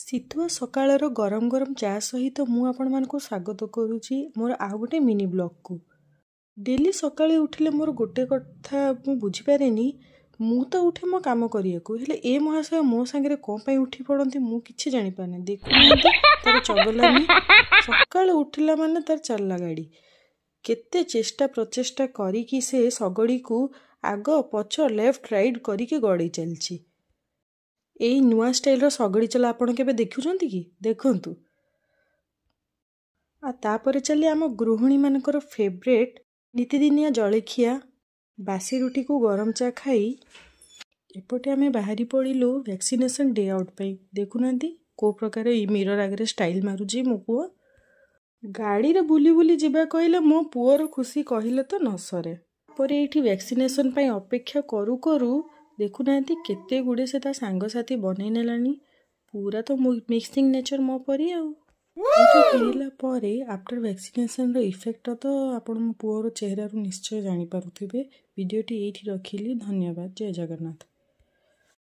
ଶୀତୁଆ ସକାଳର ଗରମ ଗରମ ଚା ସହିତ ମୁଁ ଆପଣମାନଙ୍କୁ ସ୍ୱାଗତ କରୁଛି ମୋର ଆଉ ଗୋଟେ ମିନି ବ୍ଲଗ୍କୁ। ଡେଲି ସକାଳେ ଉଠିଲେ ମୋର ଗୋଟେ କଥା ମୁଁ ବୁଝିପାରେନି, ମୁଁ ତ ଉଠେ ମୋ କାମ କରିବାକୁ, ହେଲେ ଏ ମହାଶୟ ମୋ ସାଙ୍ଗରେ କ'ଣ ପାଇଁ ଉଠି ପଡ଼ନ୍ତି ମୁଁ କିଛି ଜାଣିପାରୁନି। ଦେଖୁନାହାନ୍ତି ତାର ଚଗଲାମି, ସକାଳୁ ଉଠିଲା ମାନେ ତାର ଚାଲିଲା ଗାଡ଼ି। କେତେ ଚେଷ୍ଟା ପ୍ରଚେଷ୍ଟା କରିକି ସେ ଶଗଡ଼ିକୁ ଆଗ ପଛ ଲେଫ୍ଟ ରାଇଟ୍ କରିକି ଗଡ଼େଇ ଚାଲିଛି। ଏଇ ନୂଆ ଷ୍ଟାଇଲର ଶଗଡ଼ି ଚଲା ଆପଣ କେବେ ଦେଖୁଛନ୍ତି କି? ଦେଖନ୍ତୁ। ଆଉ ତାପରେ ଚାଲି ଆମ ଗୃହିଣୀମାନଙ୍କର ଫେଭରେଟ୍ ନିତିଦିନିଆ ଜଳଖିଆ ବାସି ରୁଟିକୁ ଗରମ ଚା ଖାଇ ଏପଟେ ଆମେ ବାହାରି ପଡ଼ିଲୁ ଭ୍ୟାକ୍ସିନେସନ୍ ଡେ ଆଉଟ୍ ପାଇଁ। ଦେଖୁନାହାନ୍ତି କେଉଁ ପ୍ରକାର ଏଇ ମିରର ଆଗରେ ଷ୍ଟାଇଲ୍ ମାରୁଛି ମୋ ପୁଅ। ଗାଡ଼ିରେ ବୁଲି ବୁଲି ଯିବା କହିଲେ ମୋ ପୁଅର ଖୁସି କହିଲେ ତ ନ ସରେ। ତାପରେ ଏଇଠି ଭ୍ୟାକ୍ସିନେସନ୍ ପାଇଁ ଅପେକ୍ଷା କରୁ କରୁ ଦେଖୁନାହାନ୍ତି କେତେ ଗୁଡ଼ିଏ ସେ ତା ସାଙ୍ଗସାଥି ବନେଇ ନେଲାଣି। ପୁରା ତ ମିକ୍ସିଂ ନେଚର ମୋ ପରି ଆଉ। ଏଇଠୁ ଫେରିଲା ପରେ ଆଫ୍ଟର ଭ୍ୟାକ୍ସିନେସନ୍ର ଇଫେକ୍ଟ ତ ଆପଣ ମୋ ପୁଅର ଚେହେରାରୁ ନିଶ୍ଚୟ ଜାଣିପାରୁଥିବେ। ଭିଡ଼ିଓଟି ଏଇଠି ରଖିଲି। ଧନ୍ୟବାଦ। ଜୟ ଜଗନ୍ନାଥ।